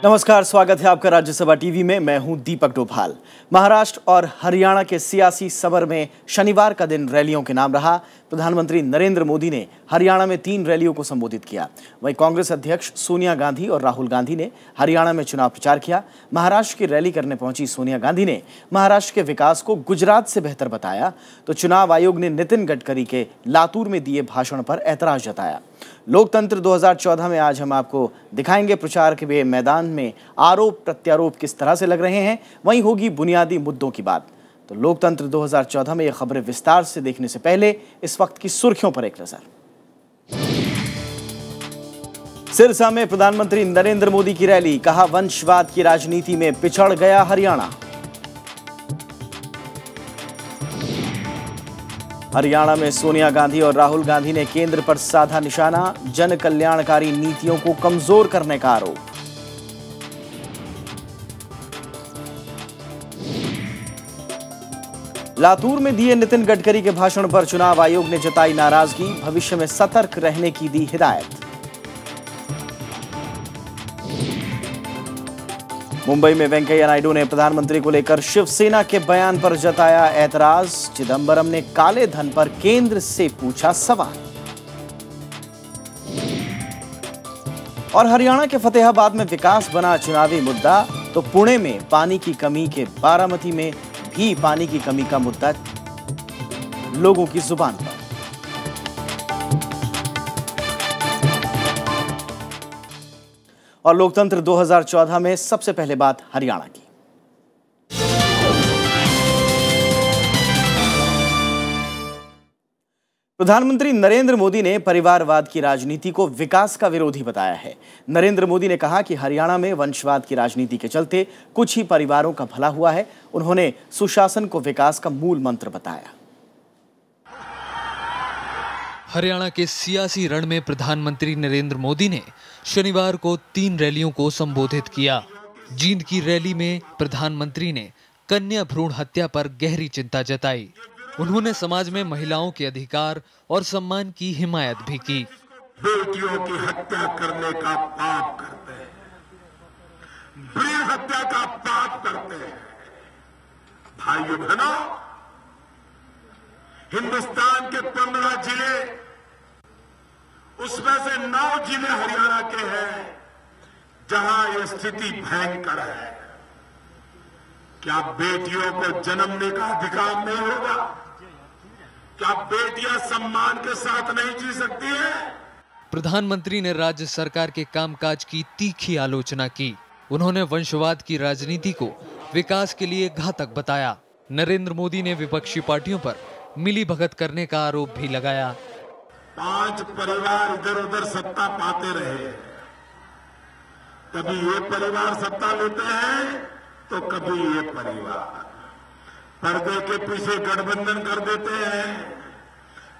नमस्कार, स्वागत है आपका राज्यसभा टीवी में। मैं हूं दीपक डोभाल। महाराष्ट्र और हरियाणा के सियासी समर में शनिवार का दिन रैलियों के नाम रहा। प्रधानमंत्री नरेंद्र मोदी ने हरियाणा में 3 रैलियों को संबोधित किया। वहीं कांग्रेस अध्यक्ष सोनिया गांधी और राहुल गांधी ने हरियाणा में चुनाव प्रचार किया। महाराष्ट्र की रैली करने पहुंची सोनिया गांधी ने महाराष्ट्र के विकास को गुजरात से बेहतर बताया, तो चुनाव आयोग ने नितिन गडकरी के लातूर में दिए भाषण पर ऐतराज जताया। लोकतंत्र 2014 में आज हम आपको दिखाएंगे प्रचार के मैदान में आरोप प्रत्यारोप किस तरह से लग रहे हैं, वहीं होगी बुनियादी मुद्दों की बात। तो लोकतंत्र 2014 में ये खबरें विस्तार से देखने से पहले इस वक्त की सुर्खियों पर एक नजर। सिरसा में प्रधानमंत्री नरेंद्र मोदी की रैली, कहा वंशवाद की राजनीति में पिछड़ गया हरियाणा। हरियाणा में सोनिया गांधी और राहुल गांधी ने केंद्र पर साधा निशाना, जन कल्याणकारी नीतियों को कमजोर करने का आरोप। लातूर में दिए नितिन गडकरी के भाषण पर चुनाव आयोग ने जताई नाराजगी, भविष्य में सतर्क रहने की दी हिदायत। मुंबई में वेंकैया नायडू ने प्रधानमंत्री को लेकर शिवसेना के बयान पर जताया ऐतराज। चिदंबरम ने काले धन पर केंद्र से पूछा सवाल। और हरियाणा के फतेहाबाद में विकास बना चुनावी मुद्दा, तो पुणे में पानी की कमी के बारामती में भी पानी की कमी का मुद्दा लोगों की जुबान पर। और लोकतंत्र 2014 में सबसे पहले बात हरियाणा की। प्रधानमंत्री नरेंद्र मोदी ने परिवारवाद की राजनीति को विकास का विरोधी बताया है। नरेंद्र मोदी ने कहा कि हरियाणा में वंशवाद की राजनीति के चलते कुछ ही परिवारों का भला हुआ है। उन्होंने सुशासन को विकास का मूल मंत्र बताया। हरियाणा के सियासी रण में प्रधानमंत्री नरेंद्र मोदी ने शनिवार को 3 रैलियों को संबोधित किया। जींद की रैली में प्रधानमंत्री ने कन्या भ्रूण हत्या पर गहरी चिंता जताई। उन्होंने समाज में महिलाओं के अधिकार और सम्मान की हिमायत भी की। बेटियों की हत्या करने का पाप करते हैं, भ्रूण हत्या का पाप करते हैं। भाइयों बहनों, हिंदुस्तान के 15 जिले, उसमें से 9 जिले हरियाणा के हैं जहां यह स्थिति भयंकर है। क्या बेटियों को जन्मने का अधिकार नहीं होगा? क्या बेटियां सम्मान के साथ नहीं जी सकती हैं? प्रधानमंत्री ने राज्य सरकार के कामकाज की तीखी आलोचना की। उन्होंने वंशवाद की राजनीति को विकास के लिए घातक बताया। नरेंद्र मोदी ने विपक्षी पार्टियों पर मिलीभगत करने का आरोप भी लगाया। 5 परिवार इधर उधर सत्ता पाते रहे, कभी ये परिवार सत्ता लेते हैं तो कभी ये परिवार पर्दे के पीछे गठबंधन कर देते हैं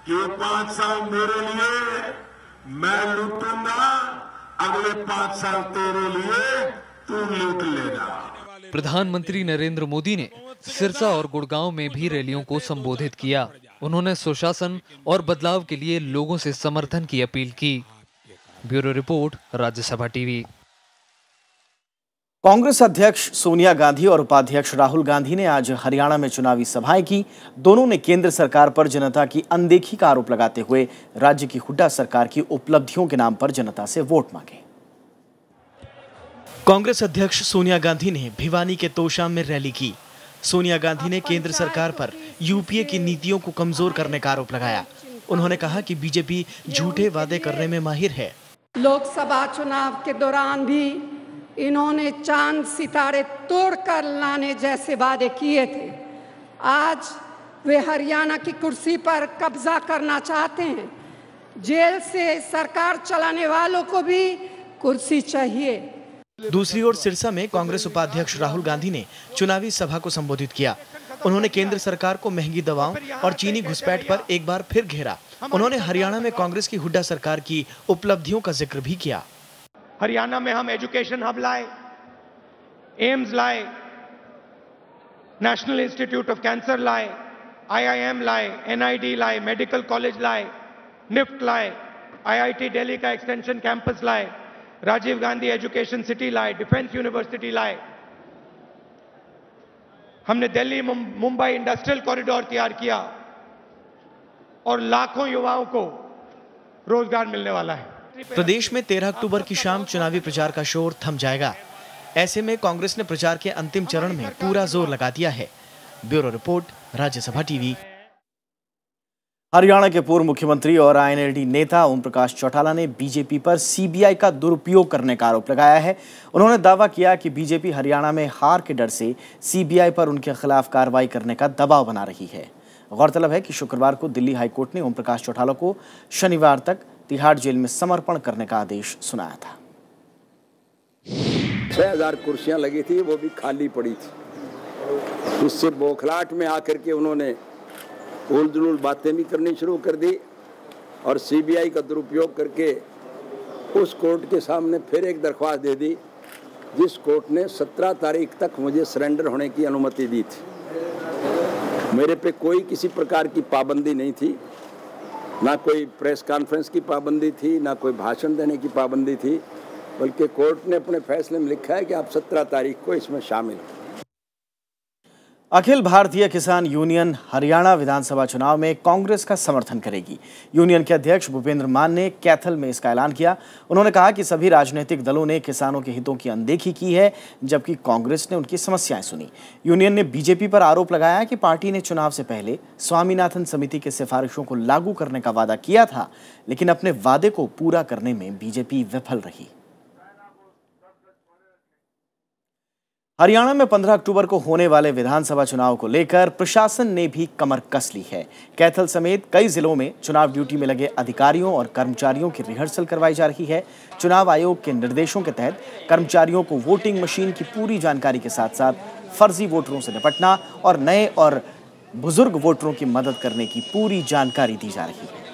कि ये 5 साल मेरे लिए मैं लूटूंगा, अगले 5 साल तेरे लिए तू लूट लेना। प्रधानमंत्री नरेंद्र मोदी ने सिरसा और गुड़गांव में भी रैलियों को संबोधित किया। उन्होंने सुशासन और बदलाव के लिए लोगों से समर्थन की अपील की। Bureau report, Rajya Sabha TV. Congress अध्यक्ष सोनिया गांधी और उपाध्यक्ष राहुल गांधी ने आज हरियाणा में चुनावी सभाएं की। दोनों ने केंद्र सरकार पर जनता की अनदेखी का आरोप लगाते हुए राज्य की हुड्डा सरकार की उपलब्धियों के नाम पर जनता से वोट मांगे। कांग्रेस अध्यक्ष सोनिया गांधी ने भिवानी के तोशाम में रैली की। सोनिया गांधी ने केंद्र सरकार पर यूपीए की नीतियों को कमजोर करने का आरोप लगाया। उन्होंने कहा कि बीजेपी झूठे वादे करने में माहिर है। लोकसभा चुनाव के दौरान भी इन्होंने चांद सितारे तोड़कर लाने जैसे वादे किए थे। आज वे हरियाणा की कुर्सी पर कब्जा करना चाहते हैं। जेल से सरकार चलाने वालों को भी कुर्सी चाहिए। दूसरी ओर सिरसा में कांग्रेस उपाध्यक्ष राहुल गांधी ने चुनावी सभा को संबोधित किया। उन्होंने केंद्र सरकार को महंगी दवाओं और चीनी घुसपैठ पर एक बार फिर घेरा। उन्होंने हरियाणा में कांग्रेस की हुड्डा सरकार की उपलब्धियों का जिक्र भी किया। हरियाणा में हम एजुकेशन हब लाए, एम्स लाए, नेशनल इंस्टीट्यूट ऑफ कैंसर लाए, आईआईएम लाए, एनआईडी लाए, मेडिकल कॉलेज लाए, निफ्ट लाए, आईआईटी दिल्ली का एक्सटेंशन कैंपस लाए, राजीव गांधी एजुकेशन सिटी लाए, डिफेंस यूनिवर्सिटी लाए, हमने दिल्ली मुंबई इंडस्ट्रियल कॉरिडोर तैयार किया और लाखों युवाओं को रोजगार मिलने वाला है। प्रदेश में 13 अक्टूबर की शाम चुनावी प्रचार का शोर थम जाएगा। ऐसे में कांग्रेस ने प्रचार के अंतिम चरण में पूरा जोर लगा दिया है। Bureau report, Rajya Sabha TV. Haryana के पूर्व मुख्यमंत्री और आईएनएलडी नेता ओम प्रकाश चौटाला ने बीजेपी पर सीबीआई का दुरुपयोग करने का आरोप लगाया है। उन्होंने दावा किया कि बीजेपी हरियाणा में हार के डर से सीबीआई पर उनके खिलाफ कार्रवाई करने का दबाव बना रही है। गौरतलब है कि शुक्रवार को दिल्ली हाईकोर्ट ने ओम प्रकाश चौटाला को शनिवार तक तिहाड़ जेल में समर्पण करने का आदेश सुनाया था। 6000 कुर्सियां लगी थी, वो भी खाली पड़ी थी। इससे बौखलाहट में आकर के उन्होंने उलझुल बातें भी करनी शुरू कर दी और सीबीआई का दुरुपयोग करके उस कोर्ट के सामने फिर एक दरख्वास्त दे दी, जिस कोर्ट ने 17 तारीख तक मुझे सरेंडर होने की अनुमति दी थी। मेरे पे कोई किसी प्रकार की पाबंदी नहीं थी, ना कोई प्रेस कॉन्फ्रेंस की पाबंदी थी, ना कोई भाषण देने की पाबंदी थी, बल्कि कोर्ट ने अपने फैसले में लिखा है कि आप 17 तारीख को इसमें शामिल हो। अखिल भारतीय किसान यूनियन हरियाणा विधानसभा चुनाव में कांग्रेस का समर्थन करेगी। यूनियन के अध्यक्ष भूपेंद्र मान ने कैथल में इसका ऐलान किया। उन्होंने कहा कि सभी राजनीतिक दलों ने किसानों के हितों की अनदेखी की है, जबकि कांग्रेस ने उनकी समस्याएं सुनी। यूनियन ने बीजेपी पर आरोप लगाया कि पार्टी ने चुनाव से पहले स्वामीनाथन समिति की सिफारिशों को लागू करने का वादा किया था, लेकिन अपने वादे को पूरा करने में बीजेपी विफल रही। हरियाणा में 15 अक्टूबर को होने वाले विधानसभा चुनाव को लेकर प्रशासन ने भी कमर कस ली है। कैथल समेत कई जिलों में चुनाव ड्यूटी में लगे अधिकारियों और कर्मचारियों की रिहर्सल करवाई जा रही है। चुनाव आयोग के निर्देशों के तहत कर्मचारियों को वोटिंग मशीन की पूरी जानकारी के साथ साथ फर्जी वोटरों से निपटना और नए और बुजुर्ग वोटरों की मदद करने की पूरी जानकारी दी जा रही है।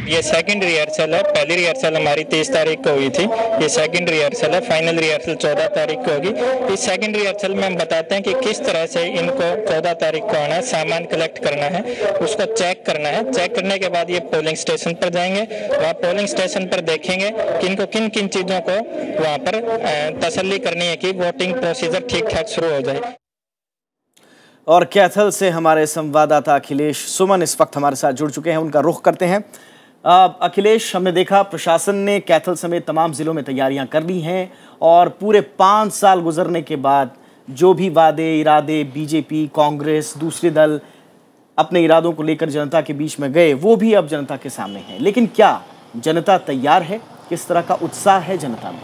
ये सेकंड रिहर्सल है। पहली रिहर्सल हमारी 23 तारीख को हुई थी, ये सेकंड रिहर्सल है। फाइनल रिहर्सल 14 तारीख को होगी। इस सेकंड रिहर्सल में हम बताते हैं कि किस तरह से इनको 14 तारीख को आना है, सामान कलेक्ट करना है, उसको चेक करना है। चेक करने के बाद ये पोलिंग स्टेशन पर जाएंगे, वहाँ पोलिंग स्टेशन पर देखेंगे कि इनको किन किन चीज़ों को वहाँ पर तसल्ली करनी है कि वोटिंग प्रोसीजर ठीक ठाक शुरू हो जाए। और कैथल से हमारे संवाददाता अखिलेश सुमन इस वक्त हमारे साथ जुड़ चुके हैं, उनका रुख करते हैं। अखिलेश, हमने देखा प्रशासन ने कैथल समेत तमाम जिलों में तैयारियां कर ली हैं और पूरे 5 साल गुजरने के बाद जो भी वादे इरादे बीजेपी, कांग्रेस, दूसरे दल अपने इरादों को लेकर जनता के बीच में गए, वो भी अब जनता के सामने हैं। लेकिन क्या जनता तैयार है? किस तरह का उत्साह है जनता में?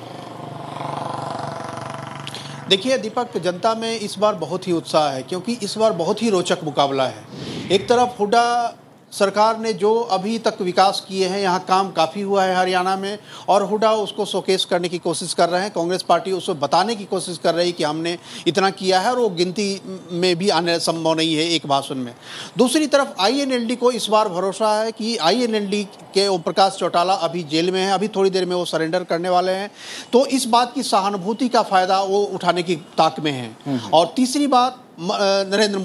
देखिए दीपक, जनता में इस बार बहुत ही उत्साह है, क्योंकि इस बार बहुत ही रोचक मुकाबला है। एक तरफ हुड्डा सरकार ने जो अभी तक विकास किए हैं, यहाँ काम काफ़ी हुआ है हरियाणा में, और हुड्डा उसको शोकेस करने की कोशिश कर रहे हैं। कांग्रेस पार्टी उसको बताने की कोशिश कर रही है कि हमने इतना किया है, और वो गिनती में भी आने संभव नहीं है एक भाषण में। दूसरी तरफ आईएनएलडी को इस बार भरोसा है कि आईएनएलडी के ओम प्रकाश चौटाला अभी जेल में हैं, अभी थोड़ी देर में वो सरेंडर करने वाले हैं, तो इस बात की सहानुभूति का फ़ायदा वो उठाने की ताक में हैं। और तीसरी बात, नरेंद्र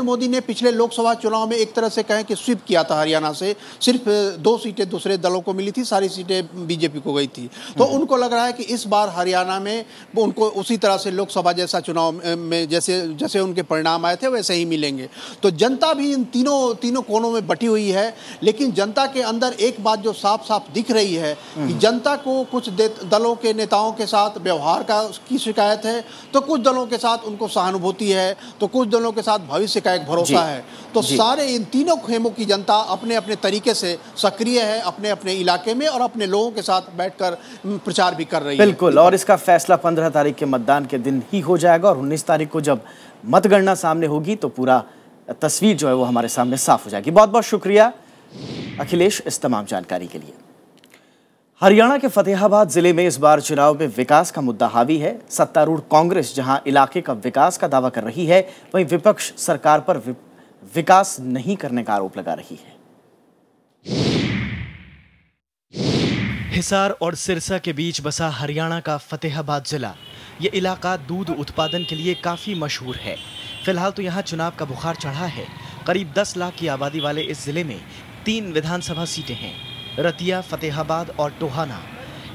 मोदी ने पिछले लोकसभा चुनाव में एक तरह से कहें कि स्वीप किया था हरियाणा से, सिर्फ 2 सीटें दूसरे दलों को मिली थी, सारी सीटें बीजेपी को गई थी। तो उनको लग रहा है कि इस बार हरियाणा में उनको उसी तरह से लोकसभा जैसा चुनाव में जैसे उनके परिणाम आए थे वैसे ही मिलेंगे। तो जनता भी इन तीनों कोनों में बटी हुई है, लेकिन जनता के अंदर एक बात जो साफ साफ दिख रही है कि जनता को कुछ दलों के नेताओं के साथ व्यवहार की शिकायत है, तो कुछ दलों के साथ उनको सहानुभूति है, तो कुछ दलों के साथ भविष्य का एक भरोसा है। तो सारे इन तीनों खेमों की जनता अपने अपने तरीके से सक्रिय है, अपने अपने इलाके में, और अपने लोगों के साथ बैठकर प्रचार भी कर रही है। बिल्कुल, और इसका फैसला 15 तारीख के मतदान के दिन ही हो जाएगा, और 19 तारीख को जब मतगणना सामने होगी तो पूरा तस्वीर जो है वो हमारे सामने साफ हो जाएगी। बहुत बहुत शुक्रिया अखिलेश इस तमाम जानकारी के लिए। हरियाणा के फतेहाबाद जिले में इस बार चुनाव में विकास का मुद्दा हावी है। सत्तारूढ़ कांग्रेस जहां इलाके का विकास का दावा कर रही है, वहीं विपक्ष सरकार पर विकास नहीं करने का आरोप लगा रही है। हिसार और सिरसा के बीच बसा हरियाणा का फतेहाबाद जिला, ये इलाका दूध उत्पादन के लिए काफी मशहूर है। फिलहाल तो यहाँ चुनाव का बुखार चढ़ा है। करीब 10 लाख की आबादी वाले इस जिले में 3 विधानसभा सीटें हैं। रतिया, फतेहाबाद और टोहाना,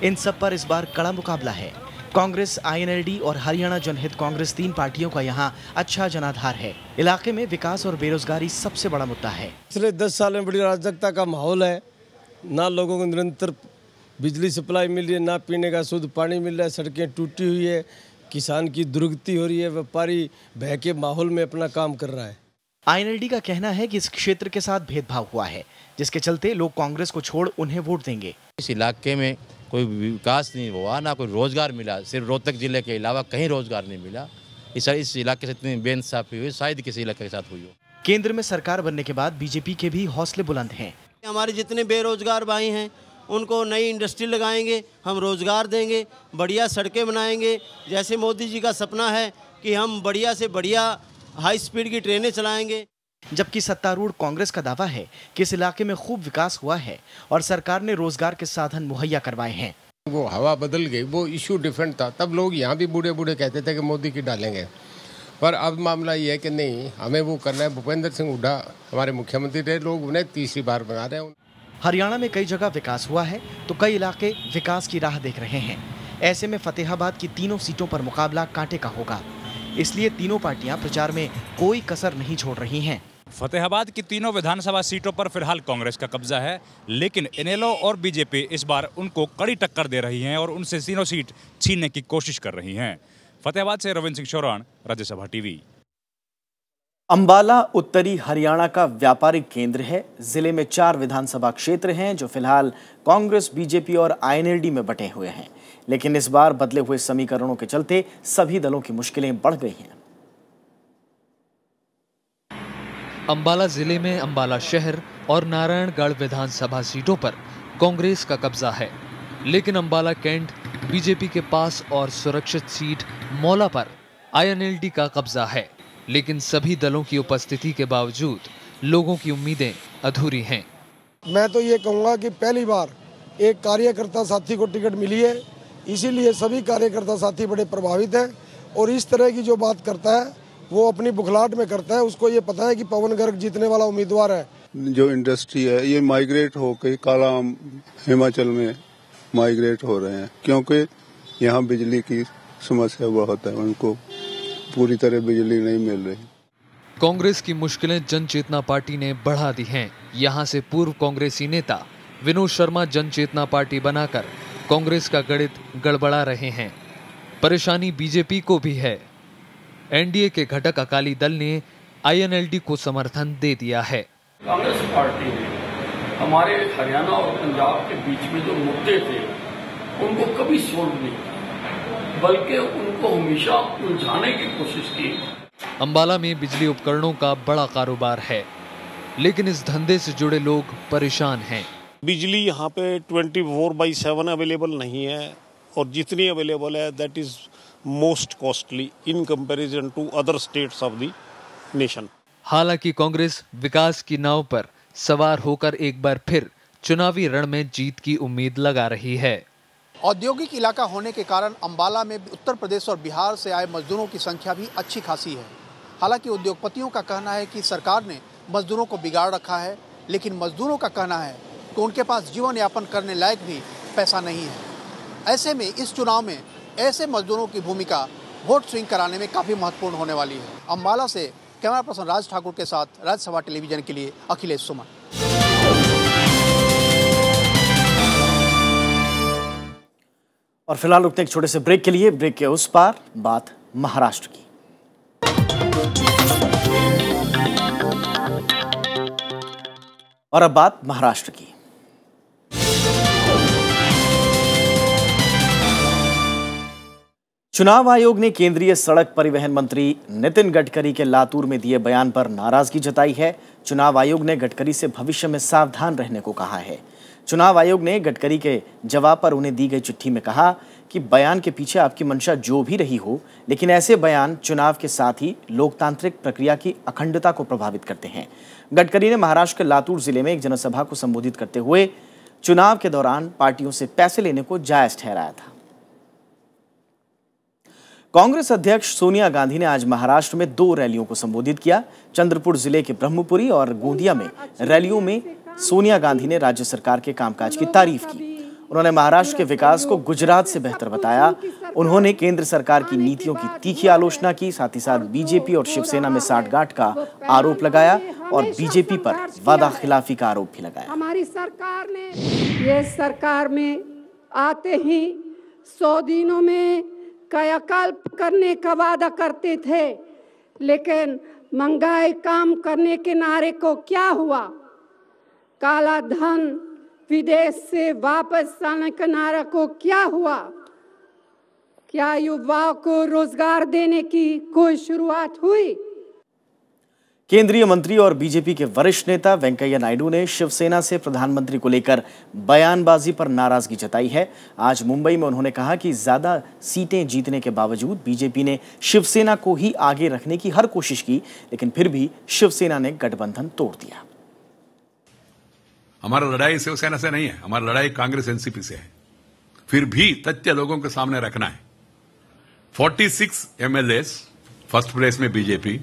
इन सब पर इस बार कड़ा मुकाबला है। कांग्रेस, आईएनएलडी और हरियाणा जनहित कांग्रेस, तीन पार्टियों का यहाँ अच्छा जनाधार है। इलाके में विकास और बेरोजगारी सबसे बड़ा मुद्दा है। पिछले 10 साल में बड़ी अराजकता का माहौल है। ना लोगों को निरंतर बिजली सप्लाई मिल रही है, ना पीने का शुद्ध पानी मिल रहा है, सड़कें टूटी हुई है, किसान की दुर्गति हो रही है, व्यापारी भय के माहौल में अपना काम कर रहा है। आईएनएलडी का कहना है कि इस क्षेत्र के साथ भेदभाव हुआ है, जिसके चलते लोग कांग्रेस को छोड़ उन्हें वोट देंगे। इस इलाके में कोई विकास नहीं हुआ, ना कोई रोजगार मिला। सिर्फ रोहतक जिले के अलावा कहीं रोजगार नहीं मिला। इस इलाके से इतनी बेइंसाफी हुई, शायद किसी इलाके के साथ हुई हो। केंद्र में सरकार बनने के बाद बीजेपी के भी हौसले बुलंद हैं। हमारे जितने बेरोजगार भाई हैं उनको नई इंडस्ट्री लगाएंगे, हम रोजगार देंगे, बढ़िया सड़कें बनाएंगे। जैसे मोदी जी का सपना है कि हम बढ़िया से बढ़िया हाई स्पीड की ट्रेनें चलाएंगे। जबकि सत्तारूढ़ कांग्रेस का दावा है कि इस इलाके में खूब विकास हुआ है और सरकार ने रोजगार के साधन मुहैया करवाए हैं। वो हवा बदल गई, वो इशू डिफरेंट था। तब लोग यहाँ भी बूढ़े बूढ़े कहते थे कि मोदी की डालेंगे, पर अब मामला ये है कि नहीं, हमें वो करना है। भूपेंद्र सिंह हुड्डा हमारे मुख्यमंत्री रहे, लोग उन्हें तीसरी बार बना रहे हैं। हरियाणा में कई जगह विकास हुआ है तो कई इलाके विकास की राह देख रहे हैं। ऐसे में फतेहाबाद की तीनों सीटों पर मुकाबला कांटे का होगा, इसलिए तीनों पार्टियां प्रचार में कोई कसर नहीं छोड़ रही हैं। फतेहाबाद की तीनों विधानसभा सीटों पर फिलहाल कांग्रेस का कब्जा है, लेकिन इनेलो और बीजेपी इस बार उनको कड़ी टक्कर दे रही हैं और उनसे तीनों सीट छीनने की कोशिश कर रही हैं। फतेहाबाद से रविंद्र सिंह चौहान, राज्यसभा टीवी। अंबाला उत्तरी हरियाणा का व्यापारिक केंद्र है। जिले में 4 विधानसभा क्षेत्र हैं जो फिलहाल कांग्रेस, बीजेपी और आईएनएलडी में बटे हुए हैं, लेकिन इस बार बदले हुए समीकरणों के चलते सभी दलों की मुश्किलें बढ़ गई हैं। अंबाला जिले में अंबाला शहर और नारायणगढ़ विधानसभा सीटों पर कांग्रेस का कब्जा है, लेकिन अंबाला कैंट बीजेपी के पास और सुरक्षित सीट मौला पर आईएनएलडी का कब्जा है। लेकिन सभी दलों की उपस्थिति के बावजूद लोगों की उम्मीदें अधूरी हैं। मैं तो ये कहूँगा कि पहली बार एक कार्यकर्ता साथी को टिकट मिली है, इसीलिए सभी कार्यकर्ता साथी बड़े प्रभावित हैं और इस तरह की जो बात करता है वो अपनी बुखलाहट में करता है। उसको ये पता है कि पवन गर्ग जीतने वाला उम्मीदवार है। जो इंडस्ट्री है ये माइग्रेट होकर कालाम हिमाचल में माइग्रेट हो रहे हैं, क्योंकि यहाँ बिजली की समस्या बहुत है, उनको पूरी तरह बिजली नहीं मिल रही। कांग्रेस की मुश्किलें जन चेतना पार्टी ने बढ़ा दी हैं। यहां से पूर्व कांग्रेसी नेता विनोद शर्मा जन चेतना पार्टी बनाकर कांग्रेस का गणित गड़बड़ा रहे हैं। परेशानी बीजेपी को भी है। एनडीए के घटक अकाली दल ने आईएनएलडी को समर्थन दे दिया है। कांग्रेस पार्टी ने हमारे हरियाणा और पंजाब के बीच में जो मुद्दे थे उनको कभी सोल्व नहीं किया, बल्कि उनको हमेशा उलझाने की कोशिश की। अंबाला में बिजली उपकरणों का बड़ा कारोबार है, लेकिन इस धंधे से जुड़े लोग परेशान हैं। बिजली यहाँ पे 24/7 अवेलेबल नहीं है और जितनी अवेलेबल है that is most costly in comparison to other states of the nation. हालांकि कांग्रेस विकास की नाव पर सवार होकर एक बार फिर चुनावी रण में जीत की उम्मीद लगा रही है। औद्योगिक इलाका होने के कारण अंबाला में उत्तर प्रदेश और बिहार से आए मजदूरों की संख्या भी अच्छी खासी है। हालांकि उद्योगपतियों का कहना है कि सरकार ने मजदूरों को बिगाड़ रखा है, लेकिन मजदूरों का कहना है कि उनके पास जीवन यापन करने लायक भी पैसा नहीं है। ऐसे में इस चुनाव में ऐसे मजदूरों की भूमिका वोट स्विंग कराने में काफी महत्वपूर्ण होने वाली है। अंबाला से कैमरा पर्सन राज ठाकुर के साथ राज्यसभा टेलीविजन के लिए अखिलेश सुमन। और फिलहाल रुकते एक छोटे से ब्रेक के लिए। ब्रेक के उस पार बात महाराष्ट्र की। और अब बात महाराष्ट्र की। चुनाव आयोग ने केंद्रीय सड़क परिवहन मंत्री नितिन गडकरी के लातूर में दिए बयान पर नाराजगी जताई है। चुनाव आयोग ने गडकरी से भविष्य में सावधान रहने को कहा है। चुनाव आयोग ने गडकरी के जवाब पर उन्हें दी गई चिट्ठी में कहा कि बयान के पीछे आपकी मंशा जो भी रही हो, लेकिन ऐसे बयान चुनाव के साथ ही लोकतांत्रिक प्रक्रिया की अखंडता को प्रभावित करते हैं। गडकरी ने महाराष्ट्र के लातूर जिले में एक जनसभा को संबोधित करते हुए चुनाव के दौरान पार्टियों से पैसे लेने को जायज ठहराया था। कांग्रेस अध्यक्ष सोनिया गांधी ने आज महाराष्ट्र में 2 रैलियों को संबोधित किया। चंद्रपुर जिले के ब्रह्मपुरी और गोंदिया में रैलियों में सोनिया गांधी ने राज्य सरकार के कामकाज की तारीफ की। उन्होंने महाराष्ट्र के विकास को गुजरात से बेहतर बताया। उन्होंने केंद्र सरकार की नीतियों की तीखी आलोचना की। साथ ही साथ बीजेपी और शिवसेना में साठगांठ का आरोप लगाया और बीजेपी पर वादा खिलाफी का आरोप भी लगाया। हमारी सरकार ने ये सरकार में आते ही 100 दिनों में कायाकल्प करने का वादा करते थे, लेकिन महंगाई कम करने के नारे को क्या हुआ? काला धन विदेश से वापस आने का नारा को क्या हुआ? क्या युवाओं को रोजगार देने की कोई शुरुआत हुई? केंद्रीय मंत्री और बीजेपी के वरिष्ठ नेता वेंकैया नायडू ने शिवसेना से प्रधानमंत्री को लेकर बयानबाजी पर नाराजगी जताई है। आज मुंबई में उन्होंने कहा कि ज्यादा सीटें जीतने के बावजूद बीजेपी ने शिवसेना को ही आगे रखने की हर कोशिश की, लेकिन फिर भी शिवसेना ने गठबंधन तोड़ दिया। हमारा लड़ाई शिवसेना से नहीं है, हमारी लड़ाई कांग्रेस एनसीपी से है। फिर भी तथ्य लोगों के सामने रखना है। 46 एमएलएस फर्स्ट प्लेस में बीजेपी,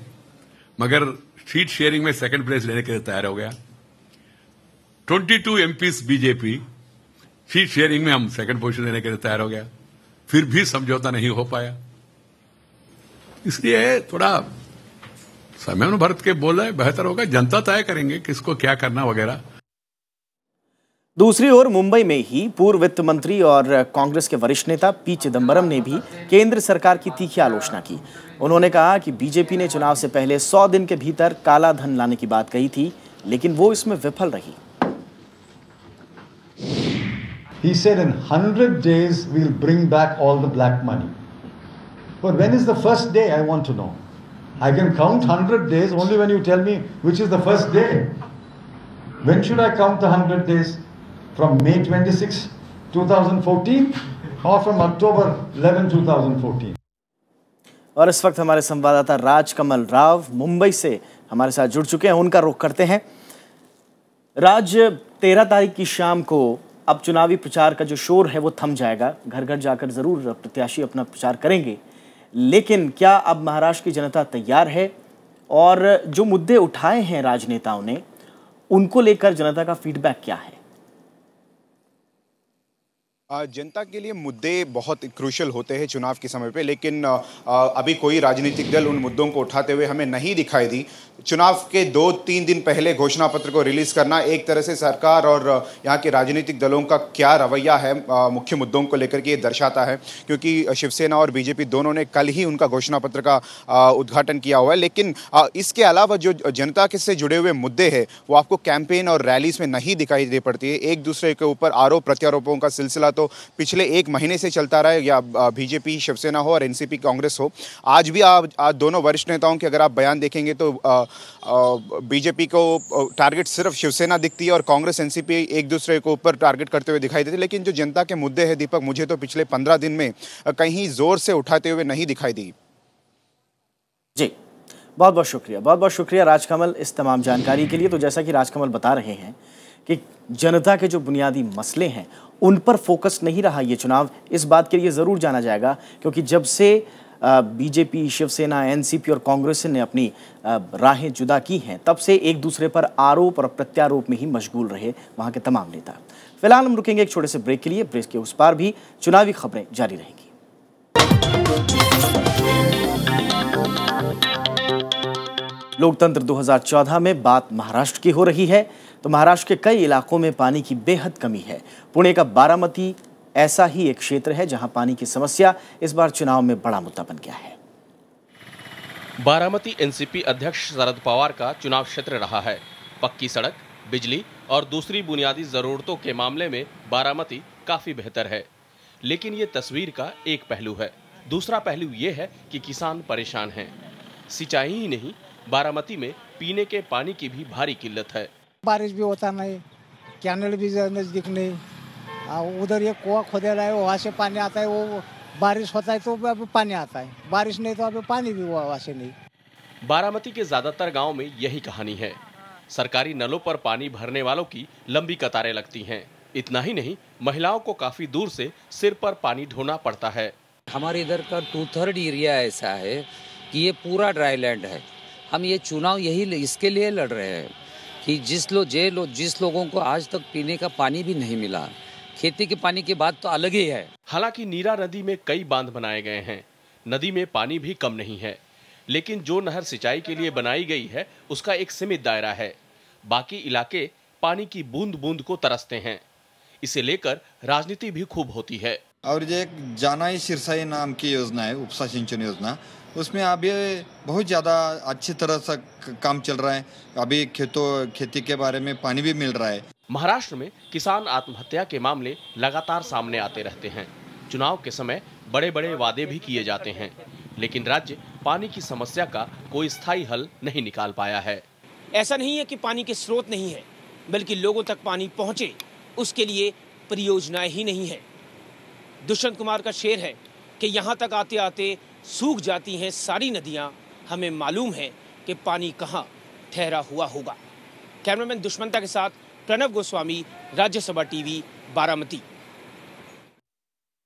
मगर सीट शेयरिंग में सेकंड प्लेस लेने के लिए तैयार हो गया। 22 एमपीस बीजेपी, सीट शेयरिंग में हम सेकंड पोजीशन लेने के लिए तैयार हो गया। फिर भी समझौता नहीं हो पाया। इसलिए थोड़ा समय भरत के बोल रहे बेहतर होगा, जनता तय करेंगे किसको क्या करना वगैरह। दूसरी ओर मुंबई में ही पूर्व वित्त मंत्री और कांग्रेस के वरिष्ठ नेता पी चिदंबरम ने भी केंद्र सरकार की तीखी आलोचना की। उन्होंने कहा कि बीजेपी ने चुनाव से पहले 100 दिन के भीतर काला धन लाने की बात कही थी, लेकिन वो इसमें विफल रही। He said in 100 days we'll bring back all the black money. But when is the first day, I want to know. I can count 100 days only when you tell me which is the first day. When should I count the 100 days? From May 26, 2014 or from October 11, 2014? और इस वक्त हमारे संवाददाता राजकमल राव मुंबई से हमारे साथ जुड़ चुके हैं। उनका रुख करते हैं। राज, 13 तारीख की शाम को अब चुनावी प्रचार का जो शोर है वो थम जाएगा। घर घर जाकर जरूर प्रत्याशी अपना प्रचार करेंगे, लेकिन क्या अब महाराष्ट्र की जनता तैयार है? और जो मुद्दे उठाए हैं राजनेताओं ने, उनको लेकर जनता का फीडबैक क्या है? जनता के लिए मुद्दे बहुत क्रूशल होते हैं चुनाव के समय पे, लेकिन अभी कोई राजनीतिक दल उन मुद्दों को उठाते हुए हमें नहीं दिखाई दी। चुनाव के 2-3 दिन पहले घोषणा पत्र को रिलीज करना एक तरह से सरकार और यहाँ के राजनीतिक दलों का क्या रवैया है मुख्य मुद्दों को लेकर के ये दर्शाता है, क्योंकि शिवसेना और बीजेपी दोनों ने कल ही उनका घोषणा पत्र का उद्घाटन किया हुआ है। लेकिन इसके अलावा जो जनता के से जुड़े हुए मुद्दे हैं वो आपको कैंपेन और रैलीज में नहीं दिखाई दे पड़ती है। एक दूसरे के ऊपर आरोप प्रत्यारोपों का सिलसिला तो पिछले 1 महीने से चलता रहा है, या बीजेपी शिवसेना हो और एनसीपी कांग्रेस हो। आज भी आज दोनों वरिष्ठ नेताओं के अगर आप बयान देखेंगे तो बीजेपी को टारगेट सिर्फ शिवसेना दिखती है और कांग्रेस एनसीपी एक दूसरे को ऊपर टारगेट करते हुए दिखाई देते। लेकिन जो जनता के मुद्दे हैं दीपक, मुझे तो पिछले 15 दिन में कहीं जोर से उठाते हुए नहीं दिखाई दी। जी, बहुत बहुत शुक्रिया राजकमल इस तमाम जानकारी के लिए। तो जैसा कि राजकमल बता रहे हैं कि जनता के जो बुनियादी मसले हैं उन पर फोकस नहीं रहा ये चुनाव। इस बात के लिए ज़रूर जाना जाएगा क्योंकि जब से बीजेपी, शिवसेना, एनसीपी और कांग्रेस ने अपनी राहें जुदा की हैं, तब से एक दूसरे पर आरोप और प्रत्यारोप में ही मशगूल रहे वहाँ के तमाम नेता। फिलहाल हम रुकेंगे एक छोटे से ब्रेक के लिए। ब्रेक के उस पार भी चुनावी खबरें जारी रहेंगी। लोकतंत्र 2014 में बात महाराष्ट्र की हो रही है, तो महाराष्ट्र के कई इलाकों में पानी की बेहद कमी है। पुणे का बारामती ऐसा ही एक क्षेत्र है जहां पानी की समस्या इस बार चुनाव में बड़ा मुद्दा बन गया है। बारामती एनसीपी अध्यक्ष शरद पवार का चुनाव क्षेत्र रहा है। पक्की सड़क, बिजली और दूसरी बुनियादी जरूरतों के मामले में बारामती काफी बेहतर है, लेकिन ये तस्वीर का एक पहलू है। दूसरा पहलू ये है कि किसान परेशान हैं। सिंचाई ही नहीं, बारामती में पीने के पानी की भी भारी किल्लत है। बारिश भी होता नहीं, कैनल भी नजदीक नहीं, उधर ये कुआं खोदेला है, वहाँ से पानी आता है। वो बारिश होता है तो अभी पानी आता है, बारिश नहीं तो अभी पानी भी वहाँ से नहीं। बारामती के ज्यादातर गांव में यही कहानी है। सरकारी नलों पर पानी भरने वालों की लंबी कतारें लगती हैं। इतना ही नहीं, महिलाओं को काफी दूर से सिर पर पानी ढोना पड़ता है। हमारे इधर का 2/3 एरिया ऐसा है कि ये पूरा ड्राई लैंड है। हम ये चुनाव यही इसके लिए लड़ रहे हैं कि जिस लोगों को आज तक पीने का पानी भी नहीं मिला, खेती के पानी की बात तो अलग ही है। हालांकि नीरा नदी में कई बांध बनाए गए हैं, नदी में पानी भी कम नहीं है, लेकिन जो नहर सिंचाई के लिए बनाई गई है उसका एक सीमित दायरा है। बाकी इलाके पानी की बूंद बूंद को तरसते हैं। इसे लेकर राजनीति भी खूब होती है। और जो एक जानाई सिरसाई नाम की योजना है, उपसा सिंचन योजना, उसमें अभी बहुत ज़्यादा अच्छी तरह से काम चल रहा है। अभी खेती के बारे में पानी भी मिल रहा है। महाराष्ट्र में किसान आत्महत्या के मामले लगातार सामने आते रहते हैं। चुनाव के समय बड़े बड़े वादे भी किए जाते हैं, लेकिन राज्य पानी की समस्या का कोई स्थायी हल नहीं निकाल पाया है। ऐसा नहीं है कि पानी के स्रोत नहीं है, बल्कि लोगों तक पानी पहुंचे उसके लिए परियोजनाएं ही नहीं है। दुष्यंत कुमार का शेर है कि यहाँ तक आते आते सूख जाती हैं सारी नदियाँ। हमें मालूम है कि पानी कहाँ ठहरा हुआ होगा। कैमरामैन दुष्मंता के साथ प्रणव गोस्वामी, राज्यसभा टीवी, बारामती।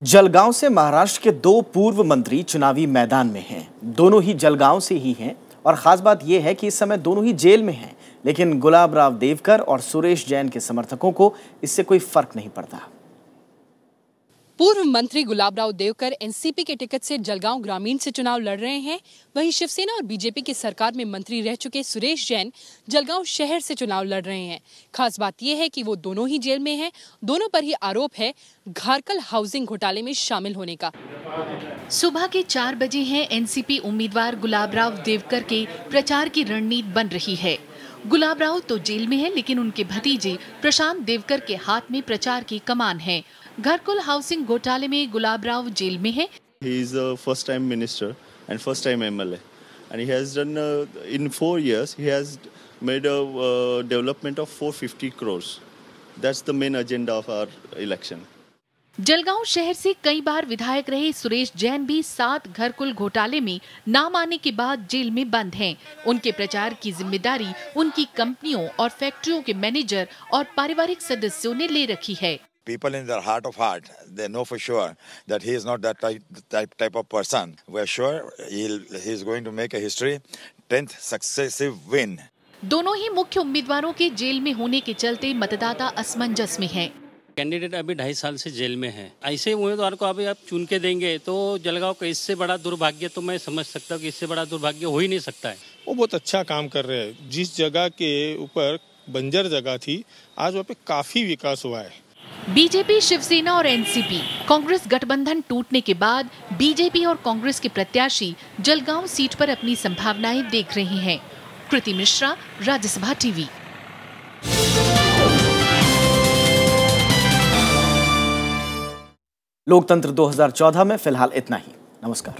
जलगांव से महाराष्ट्र के 2 पूर्व मंत्री चुनावी मैदान में हैं। दोनों ही जलगांव से ही हैं और खास बात यह है कि इस समय दोनों ही जेल में हैं, लेकिन गुलाबराव देवकर और सुरेश जैन के समर्थकों को इससे कोई फर्क नहीं पड़ता। पूर्व मंत्री गुलाबराव देवकर एनसीपी के टिकट से जलगांव ग्रामीण से चुनाव लड़ रहे हैं। वहीं शिवसेना और बीजेपी की सरकार में मंत्री रह चुके सुरेश जैन जलगांव शहर से चुनाव लड़ रहे हैं। खास बात यह है कि वो दोनों ही जेल में हैं। दोनों पर ही आरोप है घारकल हाउसिंग घोटाले में शामिल होने का। सुबह के 4 बजे हैं एनसीपी उम्मीदवार गुलाबराव देवकर के प्रचार की रणनीति बन रही है। गुलाबराव तो जेल में है, लेकिन उनके भतीजे प्रशांत देवकर के हाथ में प्रचार की कमान है। घारकल हाउसिंग घोटाले में गुलाबराव जेल में है। He is a first time minister and first time MLA and he has done in 4 years he has made a development of 450 crores. That's the main agenda of our election. Jalgaon शहर से कई बार विधायक रहे सुरेश जैन भी 7 घारकल घोटाले में नाम आने के बाद जेल में बंद हैं। उनके प्रचार की जिम्मेदारी उनकी कंपनियों और फैक्ट्रियों के मैनेजर और पारिवारिक सदस्यों ने ले रखी है। People in their heart of heart, they know for sure that he is not that type of person. We are sure he is going to make a history, 10th successive win. दोनों ही मुख्य उम्मीदवारों के jail में होने के चलते मतदाता असमंजस में हैं। कैंडिडेट अभी 2.5 साल से जेल में है। ऐसे उम्मीदवार को अभी आप चुन के देंगे तो जलगांव का इससे बड़ा दुर्भाग्य तो मैं समझ सकता हूँ कि इससे बड़ा दुर्भाग्य हो ही नहीं सकता है। वो बहुत अच्छा काम कर रहे हैं। जिस जगह के ऊपर बंजर जगह थी, आज वहाँ पे काफी विकास हुआ है। बीजेपी, शिवसेना और एनसीपी कांग्रेस गठबंधन टूटने के बाद बीजेपी और कांग्रेस के प्रत्याशी जलगांव सीट पर अपनी संभावनाएं देख रहे हैं। कृति मिश्रा, राज्यसभा टीवी। लोकतंत्र 2014 में फिलहाल इतना ही। नमस्कार।